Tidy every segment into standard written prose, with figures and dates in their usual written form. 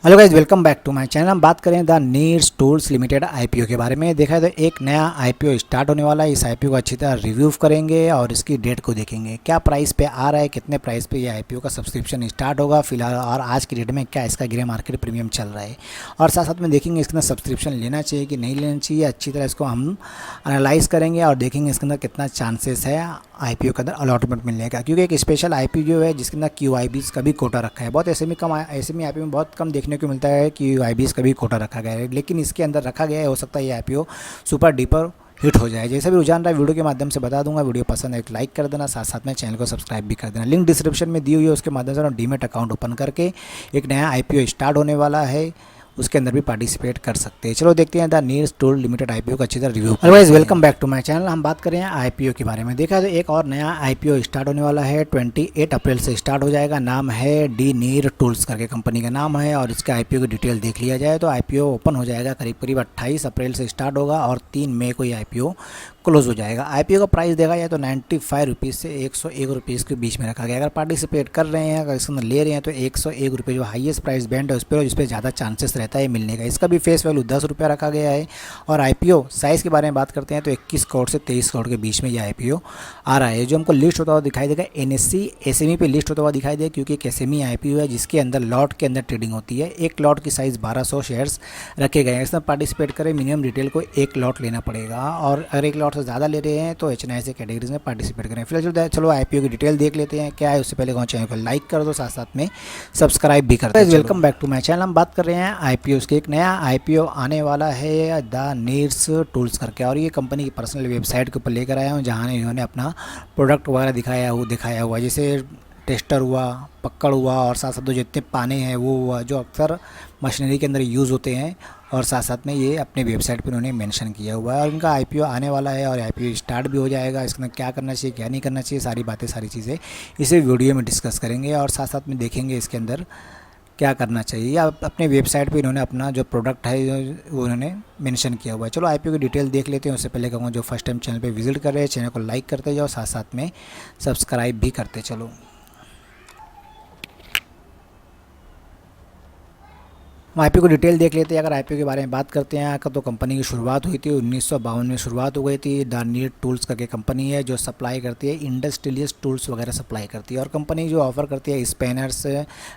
Hello guys, welcome back to my channel. हम बात करें the needs tools limited IPO के बारे में। देखा है तो एक नया आईपीओ स्टार्ट होने वाला है। इस आईपीओ को अच्छी तरह रिव्यू करेंगे और इसकी डेट को देखेंगे, क्या प्राइस पे आ रहा है, कितने प्राइस पे ये आईपीओ का सब्सक्रिप्शन स्टार्ट होगा फिलहाल, और आज की डेट में क्या इसका ग्रे मार्केट प्रीमियम चल रहा है। और साथ साथ में देखेंगे इसके अंदर सब्सक्रिप्शन लेना चाहिए कि नहीं लेना चाहिए। अच्छी तरह इसको हम एनालाइज करेंगे और देखेंगे इसके अंदर कितना चांसेस है आईपीओ के अंदर अलॉटमेंट मिलने का, क्योंकि एक स्पेशल आईपीओ जो है जिसके अंदर क्यूआईबीज का भी कोटा रखा है। बहुत ऐसे में आईपीओ में बहुत कम देखने को मिलता है कि क्यूआईबीज का भी कोटा रखा गया है, लेकिन इसके अंदर रखा गया है। हो सकता है ये आईपीओ सुपर डीपर हिट हो जाए। जैसे भी रुझान रहा है वीडियो के माध्यम से बता दूंगा। वीडियो पसंद है एक लाइक कर देना, साथ साथ में चैनल को सब्सक्राइब भी कर देना। लिंक डिस्क्रिप्शन में दी हुई है, उसके माध्यम से डीमेट अकाउंट ओपन करके एक नया आईपीओ स्टार्ट होने वाला है, उसके अंदर भी पार्टिसिपेट कर सकते हैं। चलो देखते हैं the needs tool limited IPO का अच्छी तरह review. Otherwise welcome back to my channel. हम बात करें आईपीओ के बारे में। देखा है तो एक और नया आईपीओ स्टार्ट होने वाला है, 28 अप्रैल से स्टार्ट हो जाएगा। नाम है डी नीर टूल्स करके कंपनी का नाम है। और इसका आईपीओ की डिटेल देख लिया जाए तो आईपीओ ओपन हो जाएगा करीब करीब 28 अप्रैल से स्टार्ट होगा और 3 मई को ये आईपीओ क्लोज हो जाएगा। आईपीओ का प्राइस देखा जाए तो 95 रुपीज़ से 101 रुपीज़ के बीच में रखा गया। अगर पार्टिसिपेट कर रहे हैं, अगर इसके अंदर ले रहे हैं तो 101 रुपये जो हाईएस्ट प्राइस बैंड है उस पर, जिस पर ज़्यादा चांसेस रहता है मिलने का। इसका भी फेस वैल्यू 10 रुपये रखा गया है। और आईपीओ साइज़ के बारे में बात करते हैं तो 21 करोड़ से 23 करोड़ के बीच में ये आईपीओ आ रहा है। जो हमको लिस्ट होता हुआ दिखाई देगा एनएससी एसएमई पे लिस्ट होता हुआ दिखाई देगा, क्योंकि एक एसएमई आईपीओ है जिसके अंदर लॉट के अंदर ट्रेडिंग होती है। एक लॉट की साइज़ 1200 शेयर्स रखे गए हैं। इसमें पार्टिसिपेट करें मिनिमम रिटेल को एक लॉट लेना पड़ेगा, और अगर एक लॉट से ज़्यादा ले रहे हैं तो एचएनआईसी कैटेगरीज में पार्टिसिपेट करें। फिलहाल चलो आईपीओ की डिटेल देख लेते हैं क्या है। उससे पहले चैनल को लाइक कर दो, साथ साथ में सब्सक्राइब भी कर दो। Welcome back to my channel. हम बात कर रहे हैं आईपीओ के। एक नया आईपीओ आने वाला है द नीड्स टूल्स करके, और ये कंपनी की पर्सनल वेबसाइट के ऊपर लेकर आया हूँ, जहाँ इन्होंने अपना प्रोडक्ट वगैरह दिखाया हुआ जैसे टेस्टर हुआ, पकड़ हुआ, और साथ साथ जितने पाने हैं वो हुआ जो अक्सर मशीनरी के अंदर यूज़ होते हैं, और साथ साथ में ये अपने वेबसाइट पर उन्होंने मेंशन किया हुआ है। और उनका आईपीओ आने वाला है और आईपीओ स्टार्ट भी हो जाएगा। इसके अंदर क्या करना चाहिए क्या नहीं करना चाहिए, सारी बातें सारी चीज़ें इसे वीडियो में डिस्कस करेंगे, और साथ साथ में देखेंगे इसके अंदर क्या करना चाहिए। या अपने वेबसाइट पे इन्होंने अपना जो प्रोडक्ट है वो उन्होंने मेंशन किया हुआ है। चलो आईपीओ की डिटेल देख लेते हैं। उससे पहले कहूँगा जो फर्स्ट टाइम चैनल पे विजिट कर रहे हैं चैनल को लाइक करते जाओ, साथ साथ में सब्सक्राइब भी करते चलो। हम आईपीओ को डिटेल देख लेते हैं। अगर आईपीओ के बारे में बात करते हैं तो कंपनी की शुरुआत हुई थी 1952 में शुरुआत हो गई थी। द नीड टूल्स करके कंपनी है जो सप्लाई करती है इंडस्ट्रियलिस्ट टूल्स वगैरह सप्लाई करती है। और कंपनी जो ऑफर करती है स्पैनर्स,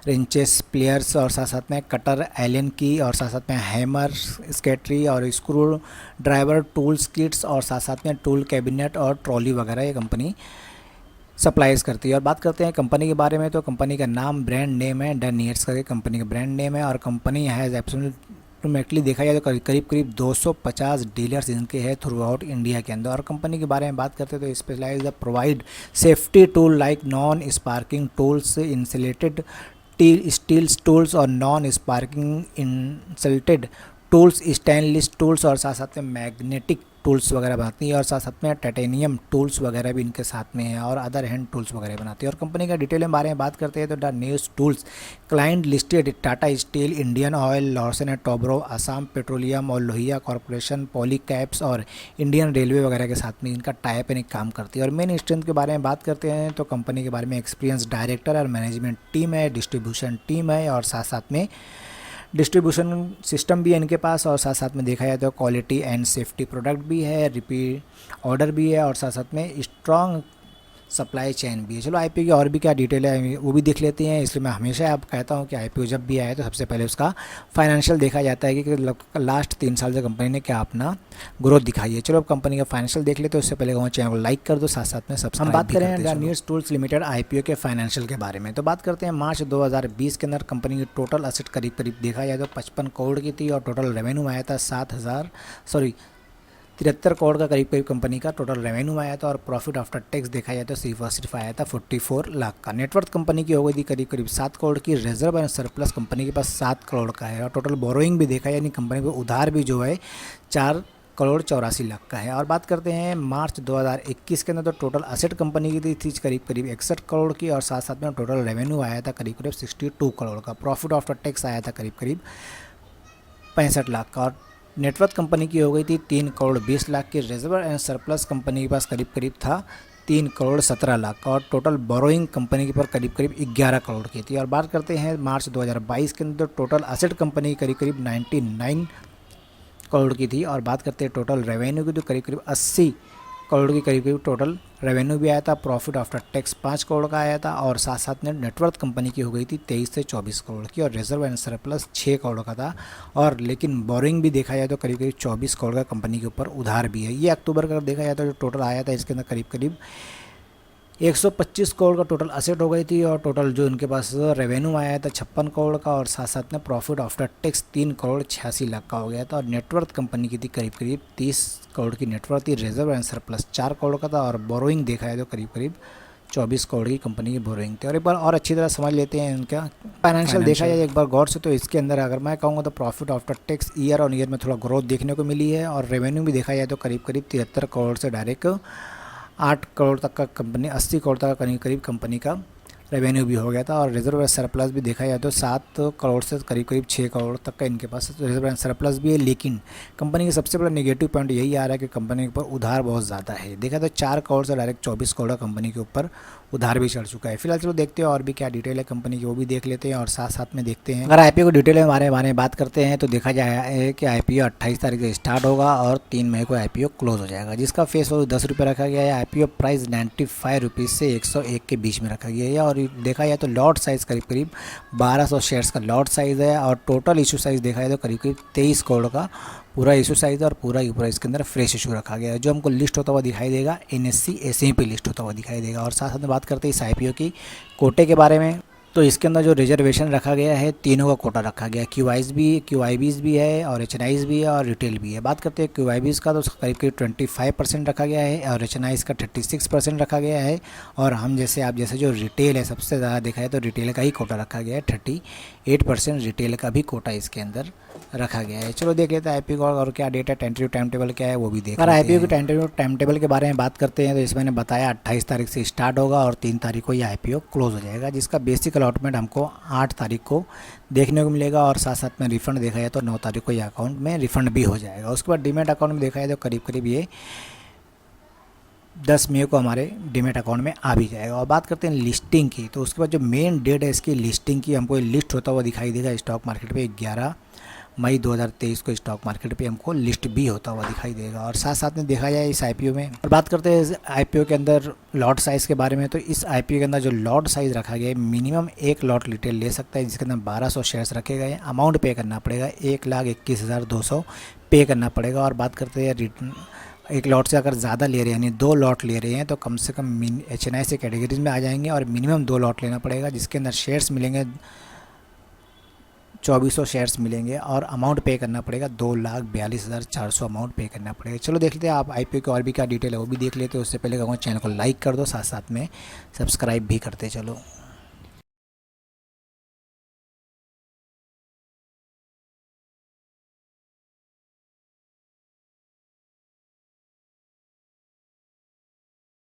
रिंचेस, प्लेयर्स, और साथ साथ में कटर, एलियन की, और साथ साथ में हैमर, स्केटरी और स्क्रू ड्राइवर टूल्स किट्स, और साथ साथ में टूल कैबिनेट और ट्रॉली वगैरह ये कंपनी सप्लाईज करती है। और बात करते हैं कंपनी के बारे में तो कंपनी का नाम, ब्रांड नेम है द नीड्स करके कंपनी का ब्रांड नेम है। और कंपनी हैज़ एब्सोल्युटली देखा जाए तो करीब करीब 250 डीलर्स इनके हैं थ्रू आउट इंडिया के अंदर। और कंपनी के बारे में बात करते हैं तो specialize the provide safety tool like non sparking tools, insulated steel tools और non sparking insulated tools, stainless tools, और साथ साथ में मैग्नेटिक टूल्स वगैरह बनाती है। और साथ साथ में टाइटेनियम टूल्स वगैरह भी इनके साथ में है, और अदर हैंड टूल्स वगैरह बनाती है। और कंपनी का डिटेल में बारे में बात करते हैं तो the needs tools client listed Tata steel, Indian oil, Larsen and Toubro, Assam petroleum और लोहिया कॉरपोरेशन, पॉलीकैप्स और इंडियन रेलवे वगैरह के साथ में इनका टाइप एंड काम करती है। और मेन स्ट्रेंथ के बारे में बात करते हैं तो कंपनी के बारे में एक्सपीरियंस डायरेक्टर और मैनेजमेंट टीम है, डिस्ट्रीब्यूशन टीम है, और साथ साथ में डिस्ट्रीब्यूशन सिस्टम भी है इनके पास। और साथ साथ में देखा जाए तो क्वालिटी एंड सेफ्टी प्रोडक्ट भी है, रिपीट ऑर्डर भी है, और साथ साथ में स्ट्रॉन्ग सप्लाई चेन भी है। चलो आईपीओ की और भी क्या डिटेल है वो भी देख लेते हैं। इसलिए मैं हमेशा आप कहता हूँ कि आईपीओ जब भी आए तो सबसे पहले उसका फाइनेंशियल देखा जाता है कि लास्ट 3 साल से कंपनी ने क्या अपना ग्रोथ दिखाई है। चलो अब कंपनी का फाइनेंशियल देख लेते हैं। उससे पहले चैनल को लाइक कर दो, साथ साथ में सब्सक्राइब। हम बात करें the needs tools limited IPO के फाइनेंशियल के बारे में तो बात करते हैं। मार्च 2020 के अंदर कंपनी की टोटल असेट करीब करीब देखा जाए तो 55 करोड़ की थी, और टोटल रेवेन्यू आया था 73 करोड़ का करीब करीब कंपनी का टोटल रेवेन्यू आया था। और प्रॉफिट आफ्टर टैक्स देखा जाए तो सिर्फ आया था 44 लाख का। नेटवर्थ कंपनी की हो गई थी करीब करीब 7 करोड़ की। रिजर्व एंड सरप्लस कंपनी के पास 7 करोड़ का है। और टोटल बोरोइंग भी देखा यानी कंपनी को उधार भी जो है 4 करोड़ 84 लाख का है। और बात करते हैं मार्च 2021 के अंदर तो टोटल असेट कंपनी की थी करीब करीब 61 करोड़ की, और साथ साथ में टोटल रेवेन्यू आया था करीब करीब 62 करोड़ का। प्रॉफिट आफ्टर टैक्स आया था करीब करीब 65 लाख का। और नेटवर्थ कंपनी की हो गई थी 3 करोड़ 20 लाख की। रिजर्व एंड सरप्लस कंपनी के पास करीब करीब था 3,17,00,000 और टोटल बोरोइंग कंपनी के पर करीब करीब 11 करोड़ की थी। और बात करते हैं मार्च 2022 के अंदर टोटल असेट कंपनी करीब करीब 99 करोड़ की थी। और बात करते हैं टोटल रेवेन्यू की तो करीब करीब 80 करोड़ की करीब करीब टोटल रेवेन्यू भी आया था। प्रॉफिट आफ्टर टैक्स 5 करोड़ का आया था और साथ साथ में नेटवर्थ कंपनी की हो गई थी 23 से 24 करोड़ की और रिजर्व एंड सरप्लस 6 करोड़ का था। और लेकिन बोरिंग भी देखा जाए तो करीब करीब 24 करोड़ का कंपनी के ऊपर उधार भी है। ये अक्टूबर का देखा जाए तो जो टोटल आया था इसके अंदर करीब करीब 125 करोड़ का टोटल असेट हो गई थी और टोटल जो इनके पास रेवेन्यू आया था 56 करोड़ का और साथ साथ में प्रॉफिट आफ्टर टैक्स 3,86,00,000 का हो गया था। और नेटवर्थ कंपनी की थी करीब करीब 30 करोड़ की नेटवर्थ थी। रिजर्व एंड सरप्लस 4 करोड़ का था और बोरोइंग देखा जाए तो करीब करीब 24 करोड़ की कंपनी की बोरोइंग थी। और एक बार और अच्छी तरह समझ लेते हैं इनका फाइनेंशियल देखा जाए एक बार गौर से तो इसके अंदर अगर मैं कहूँगा तो profit after tax year on year में थोड़ा ग्रोथ देखने को मिली है। और रेवेन्यू भी देखा जाए तो करीब करीब 73 करोड़ से डायरेक्ट 8 करोड़ तक का कंपनी 80 करोड़ तक का करीब कंपनी का रेवेन्यू भी हो गया था। और रिजर्व एंड सरप्लस भी देखा जाए तो 7 करोड़ से करीब करीब 6 करोड़ तक का इनके पास रिजर्व एंड सरप्लस भी है। लेकिन कंपनी का सबसे बड़ा नेगेटिव पॉइंट यही आ रहा है कि कंपनी के ऊपर उधार बहुत ज़्यादा है। देखा तो 4 करोड़ से डायरेक्ट 24 करोड़ कंपनी के ऊपर उधार भी चढ़ चुका है। फिलहाल चलो देखते हैं और भी क्या डिटेल है कंपनी की वो भी देख लेते हैं और साथ साथ में देखते हैं। अगर आईपीओ को डिटेल में बारे में बात करते हैं तो देखा जाए कि आईपीओ 28 तारीख से स्टार्ट होगा और 3 मई को आईपीओ क्लोज हो जाएगा, जिसका फेस वैल्यू 10 रुपये रखा गया है। आईपीओ प्राइस 95 रुपीज़ से 101 के बीच में रखा गया है। और देखा जाए तो लॉट साइज़ करीब करीब 1200 शेयर्स का लॉट साइज़ है। और टोटल इशू साइज़ देखा जाए तो करीब करीब 23 करोड़ का पूरा इशू साइज़ और पूरा इसके अंदर फ्रेश इशू रखा गया है, जो हमको लिस्ट होता हुआ दिखाई देगा NSE SEBI पे लिस्ट होता हुआ दिखाई देगा। और साथ साथ में बात करते हैं इस आईपीओ की कोटे के बारे में तो इसके अंदर जो रिजर्वेशन रखा गया है तीनों का कोटा रखा गया है। QIBs भी है और HNIs भी है और रिटेल भी है। बात करते हैं QIBs का तो करीब करीब 25% रखा गया है और HNIs का 36% रखा गया है। और हम जैसे आप जैसे जो रिटेल है सबसे ज़्यादा देखा है तो रिटेल का ही कोटा रखा गया है, 38% रिटेल का भी कोटा इसके अंदर रखा गया है। चलो देख लेते हैं आईपीओ का और क्या डेटा टेंटेटिव टाइम टेबल क्या है वो भी देख। अगर आईपीओ की टेंटेटिव टाइम टेबल के बारे में बात करते हैं तो इसमें मैंने बताया 28 तारीख से स्टार्ट होगा और 3 तारीख को ये आईपीओ क्लोज हो जाएगा, जिसका बेसिक अलॉटमेंट हमको 8 तारीख को देखने को मिलेगा। और साथ साथ में रिफंड देखा जाए तो 9 तारीख को ये अकाउंट में रिफंड भी हो जाएगा। उसके बाद डीमेट अकाउंट में देखा जाए तो करीब करीब ये 10 मई को हमारे डीमेट अकाउंट में आ भी जाएगा। और बात करते हैं लिस्टिंग की तो उसके बाद जो मेन डेट है इसकी लिस्टिंग की हमको लिस्ट होता हुआ दिखाई देगा स्टॉक मार्केट पे 11 मई 2023 को स्टॉक मार्केट पे हमको लिस्ट भी होता हुआ दिखाई देगा। और साथ साथ में देखा जाए इस आईपीओ में और बात करते हैं आईपीओ के अंदर लॉट साइज़ के बारे में तो इस आईपीओ के अंदर जो लॉट साइज़ रखा गया है मिनिमम 1 लॉट रिटेल ले सकता है, जिसके अंदर 1200 शेयर्स रखे गए हैं। अमाउंट पे करना पड़ेगा 1,21,200 पे करना पड़ेगा। और बात करते हैं एक लॉट से अगर ज़्यादा ले रहे हैं यानी 2 लॉट ले रहे हैं तो कम से कम HNI से कैटेगरीज में आ जाएंगे और मिनिमम 2 लॉट लेना पड़ेगा, जिसके अंदर शेयर्स मिलेंगे 2400 शेयर्स मिलेंगे और अमाउंट पे करना पड़ेगा 2,42,400 अमाउंट पे करना पड़ेगा। चलो देख लेते हैं आप आईपीओ की और भी क्या डिटेल है वो भी देख लेते हैं। उससे पहले कहूँगा चैनल को लाइक कर दो, साथ साथ में सब्सक्राइब भी करते चलो।